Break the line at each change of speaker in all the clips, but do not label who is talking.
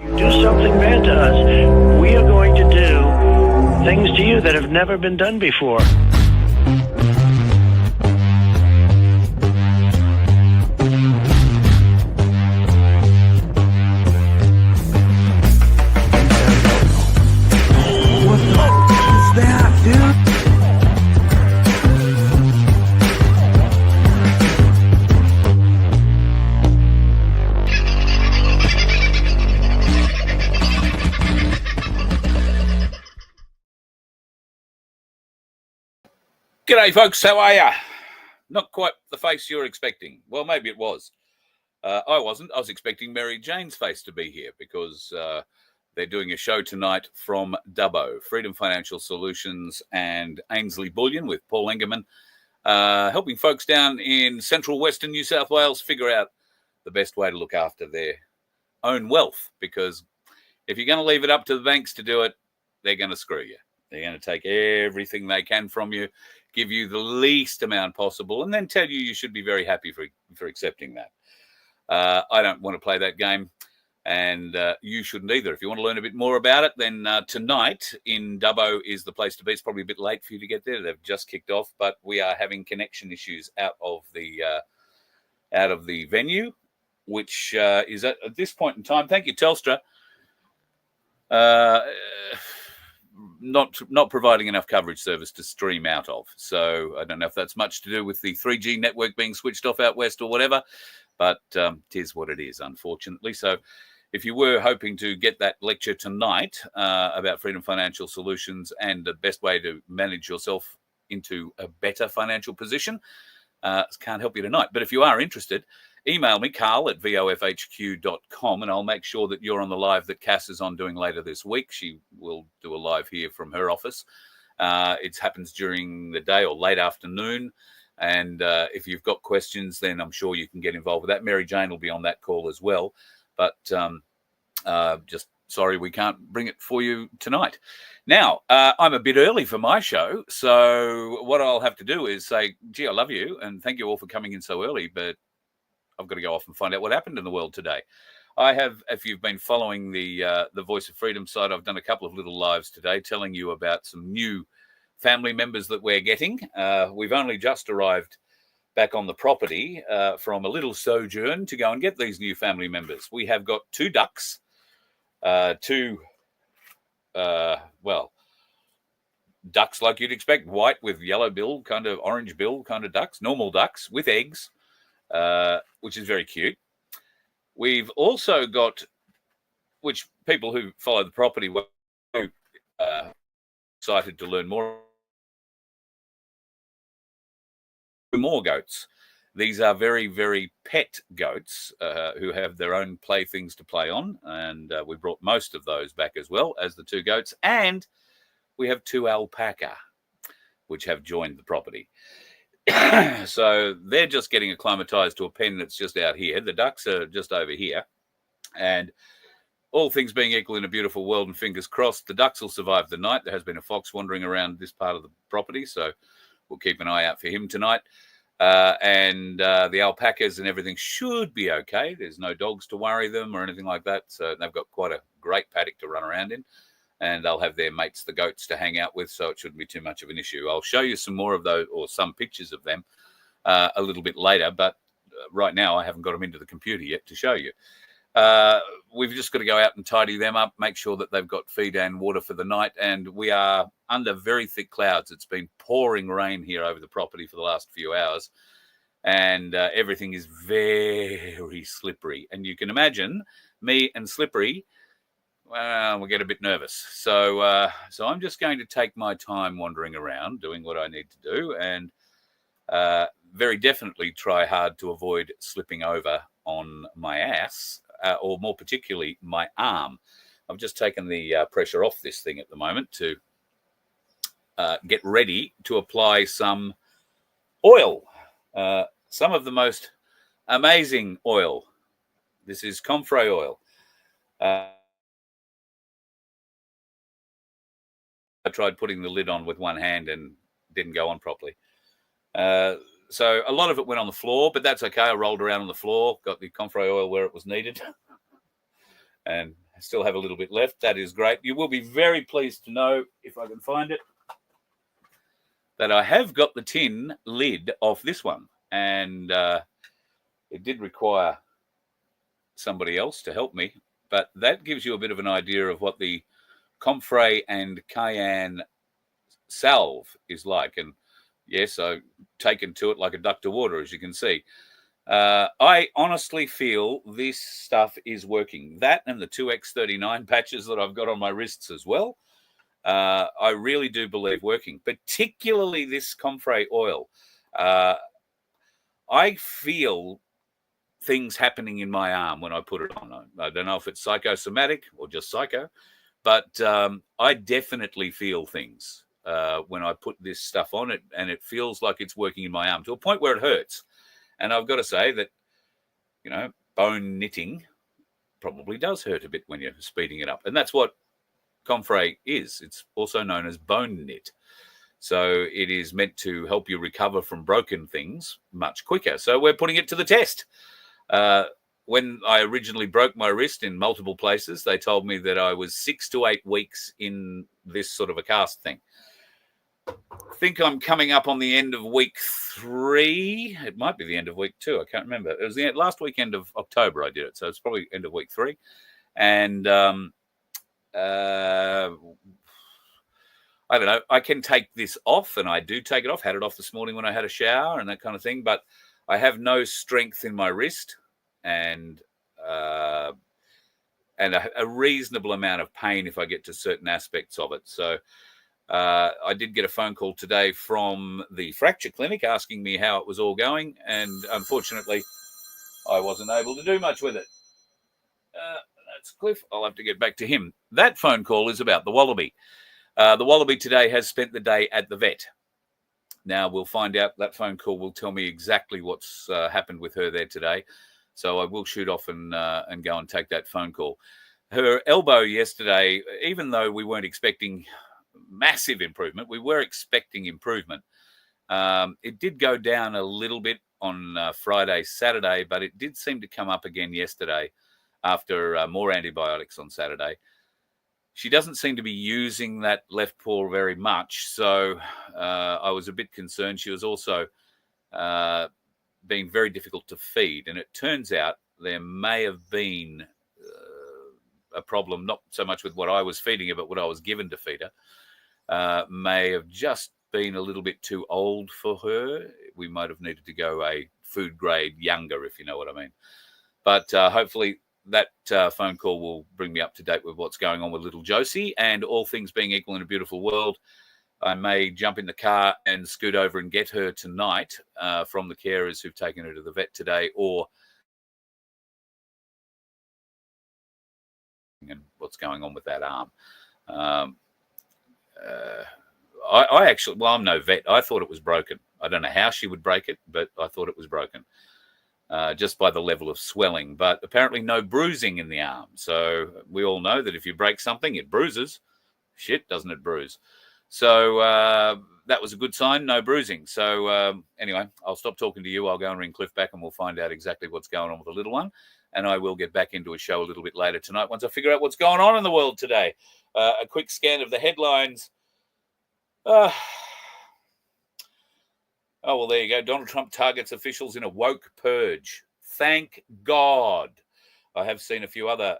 Do something bad to us, we are going to do things to you that have never been done before.
G'day, folks. How are ya? Not quite the face you're expecting. Well, maybe it was. I wasn't. I was expecting Mary-Jane's face to be here because they're doing a show tonight from Dubbo, Freedom Financial Solutions and Ainslie Bullion with Paul Engerman, helping folks down in central western New South Wales figure out the best way to look after their own wealth. Because if you're going to leave it up to the banks to do it, they're going to screw you. They're going to take everything they can from you, give you the least amount possible, and then tell you should be very happy for accepting that. I don't want to play that game, and you shouldn't either. If you want to learn a bit more about it, then tonight in Dubbo is the place to be. It's probably a bit late for you to get there. They've just kicked off, but we are having connection issues out of the venue, which is at this point in time. Thank you, Telstra. Not providing enough coverage service to stream out of. So I don't know if that's much to do with the 3G network being switched off out west or whatever, but it is what it is, unfortunately. So if you were hoping to get that lecture tonight about Freedom Financial Solutions and the best way to manage yourself into a better financial position, can't help you tonight. But if you are interested, email me, carl@vofhq.com, and I'll make sure that you're on the live that Cass is on doing later this week. She will do a live here from her office. It happens during the day or late afternoon. And if you've got questions, then I'm sure you can get involved with that. Mary-Jane will be on that call as well. But just sorry, we can't bring it for you tonight. Now, I'm a bit early for my show. So what I'll have to do is say, gee, I love you. And thank you all for coming in so early. But I've got to go off and find out what happened in the world today. I have, if you've been following the Voice of Freedom site, I've done a couple of little lives today telling you about some new family members that we're getting. We've only just arrived back on the property from a little sojourn to go and get these new family members. We have got two ducks, ducks like you'd expect, white with yellow bill, kind of orange bill kind of ducks, normal ducks with eggs. Which is very cute. We've also got, which people who follow the property were excited to learn more goats. These are very, very pet goats who have their own playthings to play on. And we brought most of those back as well as the two goats. And we have two alpaca, which have joined the property. So they're just getting acclimatized to a pen that's just out here. The ducks are just over here. And all things being equal in a beautiful world and fingers crossed, the ducks will survive the night. There has been a fox wandering around this part of the property, so we'll keep an eye out for him tonight. And the alpacas and everything should be okay. There's no dogs to worry them or anything like that. So they've got quite a great paddock to run around in. And they'll have their mates, the goats, to hang out with, so it shouldn't be too much of an issue. I'll show you some more of those, or some pictures of them, a little bit later. But right now, I haven't got them into the computer yet to show you. We've just got to go out and tidy them up, make sure that they've got feed and water for the night. And we are under very thick clouds. It's been pouring rain here over the property for the last few hours. And everything is very slippery. And you can imagine me and slippery, well, we'll get a bit nervous. So I'm just going to take my time wandering around, doing what I need to do, and very definitely try hard to avoid slipping over on my ass, or more particularly, my arm. I've just taken the pressure off this thing at the moment to get ready to apply some oil, some of the most amazing oil. This is comfrey oil. I tried putting the lid on with one hand and didn't go on properly. So a lot of it went on the floor, but that's okay. I rolled around on the floor, got the comfrey oil where it was needed, and still have a little bit left. That is great. You will be very pleased to know, if I can find it, that I have got the tin lid off this one. And it did require somebody else to help me. But that gives you a bit of an idea of what the Comfrey and Cayenne salve is like. And yes, I've taken to it like a duck to water, as you can see. I honestly feel this stuff is working. That and the 2X39 patches that I've got on my wrists as well, I really do believe working, particularly this Comfrey oil. I feel things happening in my arm when I put it on. I don't know if it's psychosomatic or just psycho, but I definitely feel things when I put this stuff on it, and it feels like it's working in my arm to a point where it hurts. And I've got to say that, you know, bone knitting probably does hurt a bit when you're speeding it up. And that's what Comfrey is. It's also known as bone knit. So it is meant to help you recover from broken things much quicker. So we're putting it to the test. When I originally broke my wrist in multiple places, they told me that I was 6 to 8 weeks in this sort of a cast thing. I think I'm coming up on the end of week 3. It might be the end of week 2. I can't remember. It was the last weekend of October I did it. So it's probably end of week 3. And I don't know. I can take this off, and I do take it off. Had it off this morning when I had a shower and that kind of thing. But I have no strength in my wrist, and a reasonable amount of pain if I get to certain aspects of it. So I did get a phone call today from the fracture clinic asking me how it was all going, and unfortunately, I wasn't able to do much with it. That's Cliff. I'll have to get back to him. That phone call is about the Wallaby. The Wallaby today has spent the day at the vet. Now, we'll find out. That phone call will tell me exactly what's happened with her there today. So I will shoot off and go and take that phone call. Her elbow yesterday, even though we weren't expecting massive improvement, we were expecting improvement. It did go down a little bit on Friday, Saturday, but it did seem to come up again yesterday after more antibiotics on Saturday. She doesn't seem to be using that left paw very much, so I was a bit concerned. She was also being very difficult to feed, and it turns out there may have been a problem, not so much with what I was feeding her, but what I was given to feed her. May have just been a little bit too old for her. We might have needed to go a food grade younger, if you know what I mean. But hopefully that phone call will bring me up to date with what's going on with little Josie, and all things being equal in a beautiful world, I may jump in the car and scoot over and get her tonight from the carers who've taken her to the vet today, or and what's going on with that arm. I actually, well, I'm no vet. I thought it was broken. I don't know how she would break it, but I thought it was broken. Just by the level of swelling, but apparently no bruising in the arm. So we all know that if you break something, it bruises. Shit, doesn't it bruise? So that was a good sign, no bruising. So anyway, I'll stop talking to you. I'll go and ring Cliff back, and we'll find out exactly what's going on with the little one. And I will get back into a show a little bit later tonight once I figure out what's going on in the world today. A quick scan of the headlines. Oh, well, there you go. Donald Trump targets officials in a woke purge. Thank God. I have seen a few other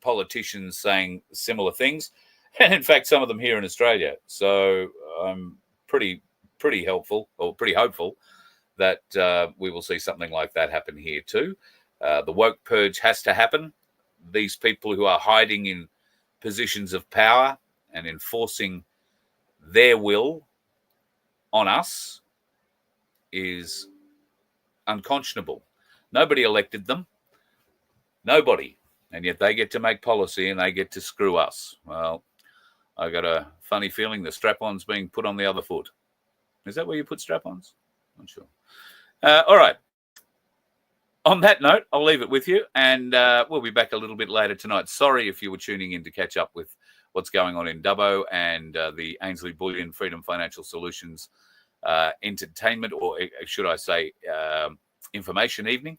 politicians saying similar things, and in fact, some of them here in Australia. So I'm pretty hopeful that we will see something like that happen here too. The woke purge has to happen. These people who are hiding in positions of power and enforcing their will on us is unconscionable. Nobody elected them. Nobody. And yet they get to make policy and they get to screw us. Well, I got a funny feeling the strap-on's being put on the other foot. Is that where you put strap-ons? Not sure. All right. On that note, I'll leave it with you, and we'll be back a little bit later tonight. Sorry if you were tuning in to catch up with what's going on in Dubbo and the Ainslie Bullion Freedom Financial Solutions entertainment, or should I say information evening.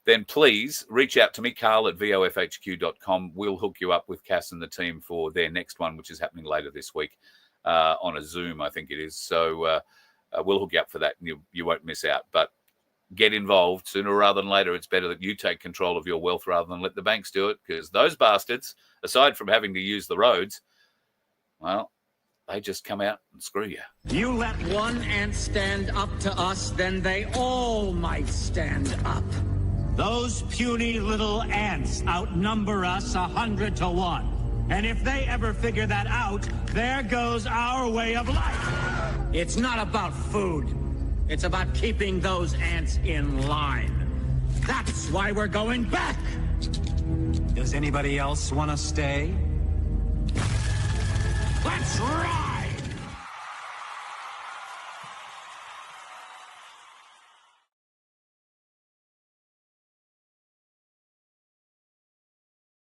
then please reach out to me, carl@vofhq.com. We'll hook you up with Cass and the team for their next one, which is happening later this week on a Zoom, I think it is. So we'll hook you up for that, and you won't miss out. But get involved sooner rather than later. It's better that you take control of your wealth rather than let the banks do it, because those bastards, aside from having to use the roads, well, they just come out and screw you.
You let one ant stand up to us, then they all might stand up. Those puny little ants outnumber us 100 to 1. And if they ever figure that out, there goes our way of life. It's not about food. It's about keeping those ants in line. That's why we're going back. Does anybody else want to stay? Let's rock!